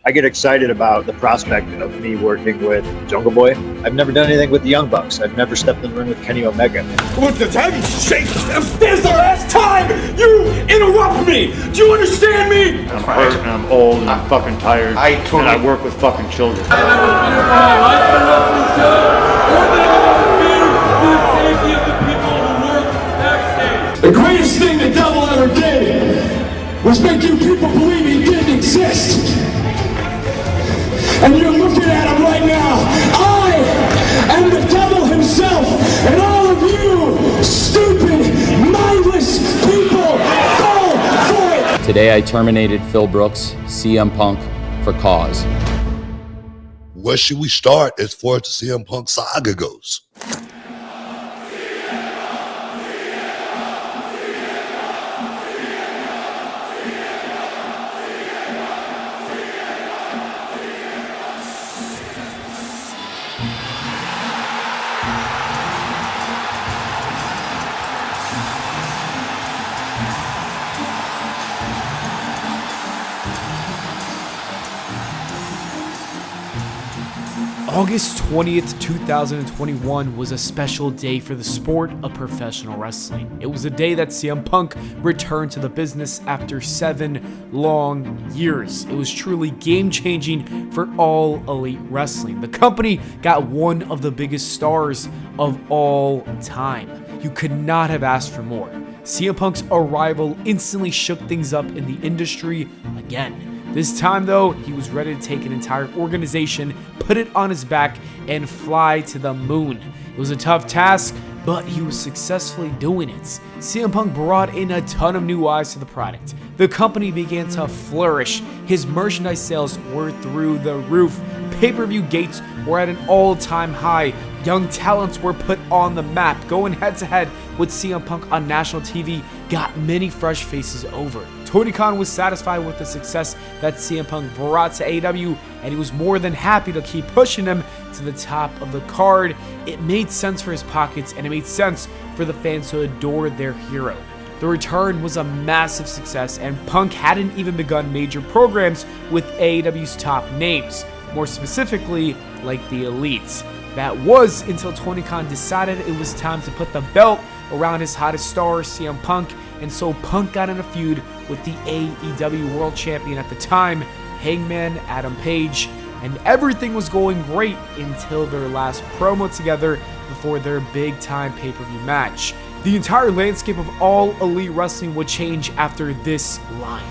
I get excited about the prospect of me working with Jungle Boy. I've never done anything with the Young Bucks. I've never stepped in the ring with Kenny Omega. What the time? This is the last time you interrupt me! Do you understand me? I'm hurt and I'm old and I'm fucking tired and I work with fucking children. The greatest thing the devil ever did was make you people believe he didn't exist. And you're looking at him right now. I am the devil himself, and all of you stupid, mindless people fall for it. Today I terminated Phil Brooks, CM Punk, for cause. Where should we start as far as the CM Punk saga goes? August 20th, 2021 was a special day for the sport of professional wrestling. It was a day that CM Punk returned to the business after 7 long years. It was truly game-changing for all Elite Wrestling. The company got one of the biggest stars of all time. You could not have asked for more. CM Punk's arrival instantly shook things up in the industry again. This time though, he was ready to take an entire organization, put it on his back, and fly to the moon. It was a tough task, but he was successfully doing it. CM Punk brought in a ton of new eyes to the product. The company began to flourish. His merchandise sales were through the roof. Pay-per-view gates were at an all-time high. Young talents were put on the map. Going head-to-head with CM Punk on national TV got many fresh faces over. Tony Khan was satisfied with the success that CM Punk brought to AEW, and he was more than happy to keep pushing him to the top of the card. It made sense for his pockets, and it made sense for the fans to adore their hero. The return was a massive success, and Punk hadn't even begun major programs with AEW's top names, more specifically, like the Elites. That was until Tony Khan decided it was time to put the belt around his hottest star, CM Punk, and so Punk got in a feud with the AEW World Champion at the time, Hangman Adam Page, and everything was going great until their last promo together before their big-time pay-per-view match. The entire landscape of all Elite Wrestling would change after this line.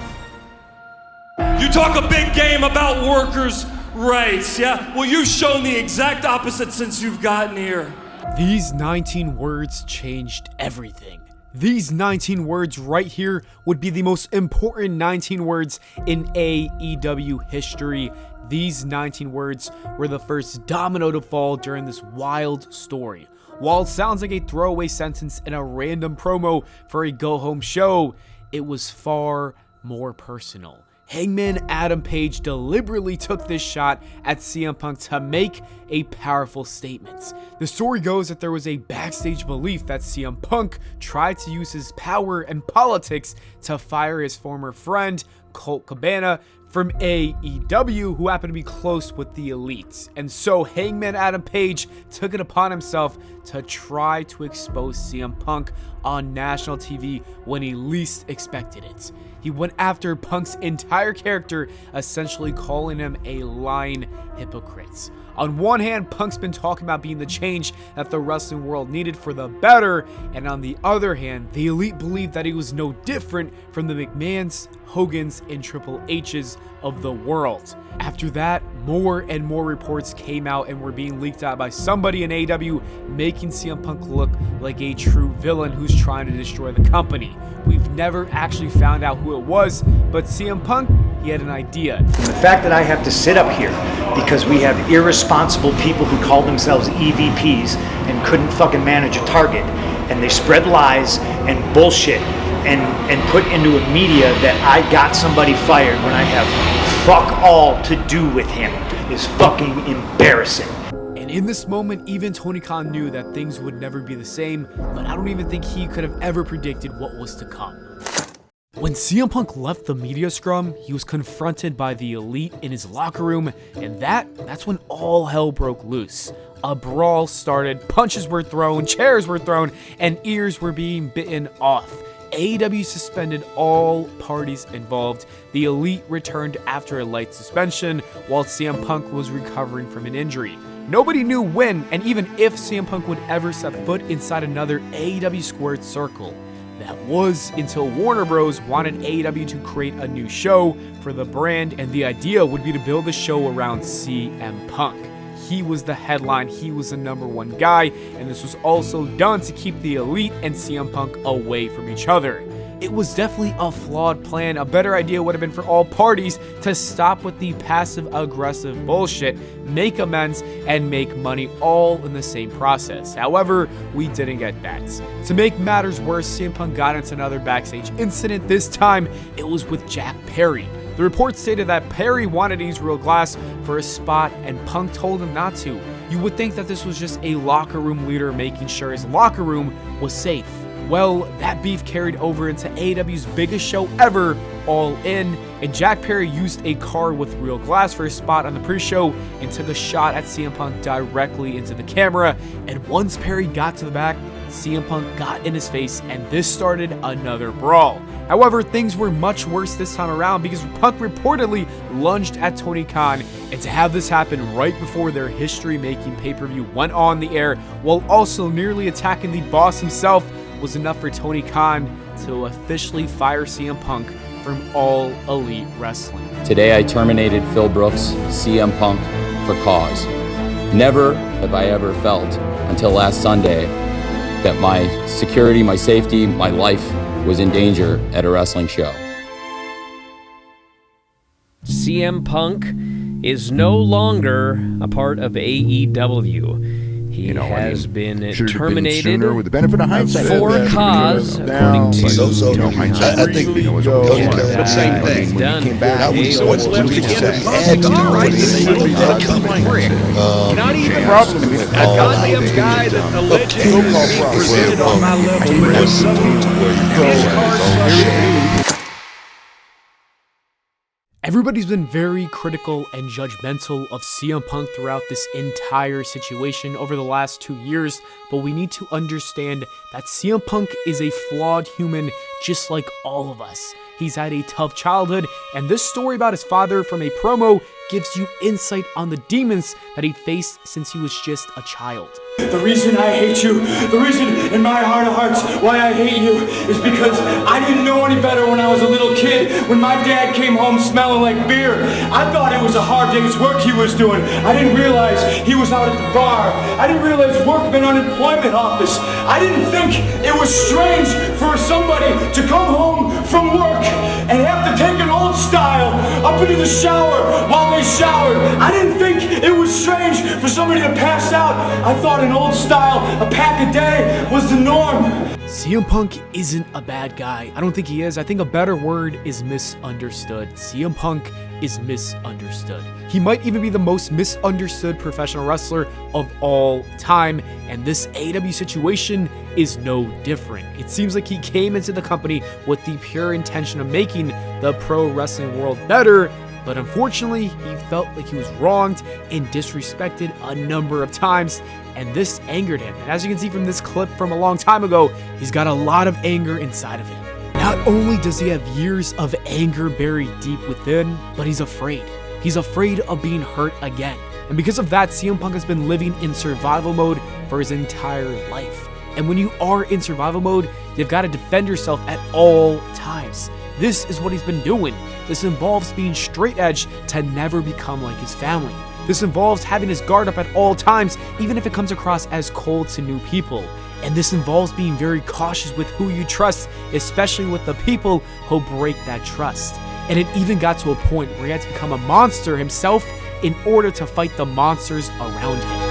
You talk a big game about workers' rights, yeah? Well, you've shown the exact opposite since you've gotten here. These 19 words changed everything. These 19 words right here would be the most important 19 words in AEW history. These 19 words were the first domino to fall during this wild story. While it sounds like a throwaway sentence in a random promo for a go-home show, it was far more personal. Hangman Adam Page deliberately took this shot at CM Punk to make a powerful statement. The story goes that there was a backstage belief that CM Punk tried to use his power and politics to fire his former friend, Colt Cabana, from AEW, who happened to be close with the Elites. And so Hangman Adam Page took it upon himself to try to expose CM Punk on national TV when he least expected it. He went after Punk's entire character, essentially calling him a lying hypocrite. On one hand, Punk's been talking about being the change that the wrestling world needed for the better, and on the other hand, the Elite believed that he was no different from the McMahons, Hogans, and Triple H's of the world. After that, more and more reports came out and were being leaked out by somebody in AEW, making CM Punk look like a true villain who's trying to destroy the company. We've never actually found out who it was, but CM Punk, he had an idea. The fact that I have to sit up here because we have irresponsible people who call themselves EVPs and couldn't fucking manage a target, and they spread lies and bullshit and put into a media that I got somebody fired when I have fuck all to do with him is fucking embarrassing. And in this moment, even Tony Khan knew that things would never be the same, but I don't even think he could have ever predicted what was to come. When CM Punk left the media scrum, he was confronted by the Elite in his locker room, and that's when all hell broke loose. A brawl started, punches were thrown, chairs were thrown, and ears were being bitten off. AEW suspended all parties involved. The Elite returned after a light suspension, while CM Punk was recovering from an injury. Nobody knew when, and even if CM Punk would ever set foot inside another AEW squared circle. That was until Warner Bros. Wanted AEW to create a new show for the brand, and the idea would be to build the show around CM Punk. He was the headline, he was the #1 guy, and this was also done to keep the Elite and CM Punk away from each other. It was definitely a flawed plan. A better idea would have been for all parties to stop with the passive-aggressive bullshit, make amends, and make money all in the same process. However, we didn't get that. To make matters worse, CM Punk got into another backstage incident. This time, it was with Jack Perry. The report stated that Perry wanted to use real glass for a spot, and Punk told him not to. You would think that this was just a locker room leader making sure his locker room was safe. Well, that beef carried over into AEW's biggest show ever, All In, and Jack Perry used a car with real glass for a spot on the pre-show and took a shot at CM Punk directly into the camera, and once Perry got to the back, CM Punk got in his face, and this started another brawl. However, things were much worse this time around because Punk reportedly lunged at Tony Khan, and to have this happen right before their history-making pay-per-view went on the air while also nearly attacking the boss himself was enough for Tony Khan to officially fire CM Punk from All Elite Wrestling. Today I terminated Phil Brooks, CM Punk, for cause. Never have I ever felt until last Sunday that my security, my safety, my life was in danger at a wrestling show. CM Punk is no longer a part of AEW. He has been terminated with the benefit of hindsight for cause, according to I think the same thing. Done. That was what's left to get it. Not even the problem. A goddamn guy that allegedly being presented on my level with his cards. Everybody's been very critical and judgmental of CM Punk throughout this entire situation over the last 2 years, but we need to understand that CM Punk is a flawed human just like all of us. He's had a tough childhood, and this story about his father from a promo gives you insight on the demons that he faced since he was just a child. The reason I hate you, the reason in my heart of hearts why I hate you is because I didn't know any better when I was a little kid. When my dad came home smelling like beer, I thought it was a hard day's work he was doing. I didn't realize he was out at the bar. I didn't realize work meant unemployment office. I didn't think it was strange for somebody to come home from work and have to take an old style up into the shower while they showered. I didn't think it was strange for somebody to pass out. I thought an old style, a pack a day, was the norm. CM Punk isn't a bad guy. I don't think he is. I think a better word is misunderstood. CM Punk is misunderstood. He might even be the most misunderstood professional wrestler of all time, and this AEW situation is no different. It seems like he came into the company with the pure intention of making the pro wrestling world better, but unfortunately, he felt like he was wronged and disrespected a number of times, and this angered him. And as you can see from this clip from a long time ago, he's got a lot of anger inside of him. Not only does he have years of anger buried deep within, but he's afraid. He's afraid of being hurt again. And because of that, CM Punk has been living in survival mode for his entire life. And when you are in survival mode, you've got to defend yourself at all times. This is what he's been doing. This involves being straight edge to never become like his family. This involves having his guard up at all times, even if it comes across as cold to new people. And this involves being very cautious with who you trust, especially with the people who break that trust. And it even got to a point where he had to become a monster himself in order to fight the monsters around him.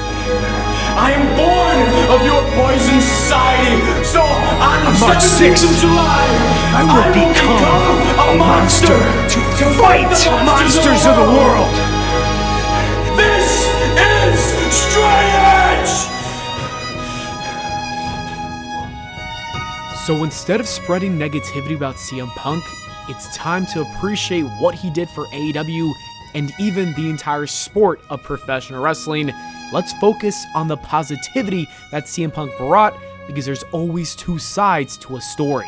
I am born of your poison society, so on March 17th of July, I will become a monster to fight the monsters of the world. This is Straight Edge! So instead of spreading negativity about CM Punk, it's time to appreciate what he did for AEW and even the entire sport of professional wrestling. Let's focus on the positivity that CM Punk brought, because there's always two sides to a story.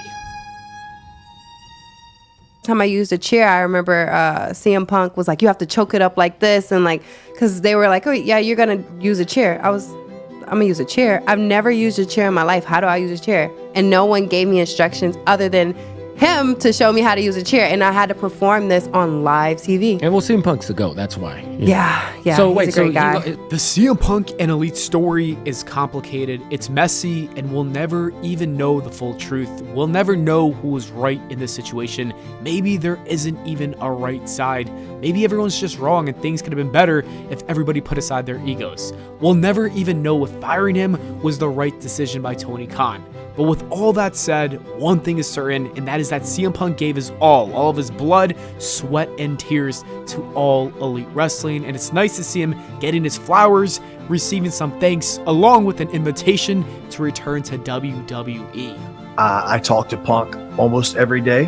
Time I used a chair, I remember CM Punk was like, you have to choke it up like this, and like, because they were like, oh yeah, you're gonna use a chair. I'm gonna use a chair. I've never used a chair in my life. How do I use a chair? And no one gave me instructions other than him to show me how to use a chair, and I had to perform this on live TV. And well, CM Punk's the GOAT, that's why. Yeah. So he's wait, a great guy. The CM Punk and Elite story is complicated, it's messy, and we'll never even know the full truth. We'll never know who was right in this situation. Maybe there isn't even a right side. Maybe everyone's just wrong and things could have been better if everybody put aside their egos. We'll never even know if firing him was the right decision by Tony Khan. But with all that said, one thing is certain, and that is that CM Punk gave his all of his blood, sweat, and tears to All Elite Wrestling, and it's nice to see him getting his flowers, receiving some thanks, along with an invitation to return to WWE. I talk to Punk almost every day,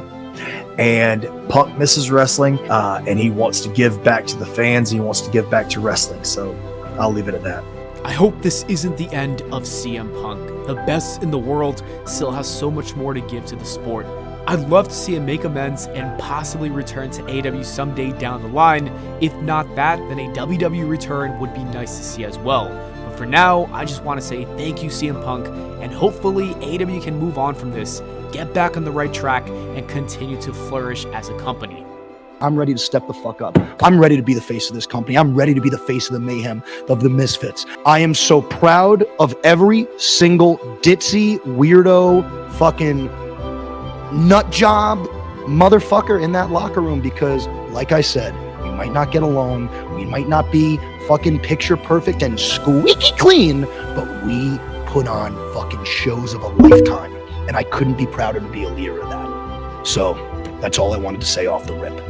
and Punk misses wrestling, and he wants to give back to the fans, he wants to give back to wrestling, so I'll leave it at that. I hope this isn't the end of CM Punk. The best in the world still has so much more to give to the sport. I'd love to see him make amends and possibly return to AEW someday down the line. If not that, then a WWE return would be nice to see as well. But for now, I just want to say thank you, CM Punk, and hopefully AEW can move on from this, get back on the right track, and continue to flourish as a company. I'm ready to step the fuck up. I'm ready to be the face of this company. I'm ready to be the face of the mayhem, of the misfits. I am so proud of every single ditzy, weirdo, fucking nut job motherfucker in that locker room, because, like I said, we might not get along. We might not be fucking picture perfect and squeaky clean, but we put on fucking shows of a lifetime. And I couldn't be prouder to be a leader of that. So that's all I wanted to say off the rip.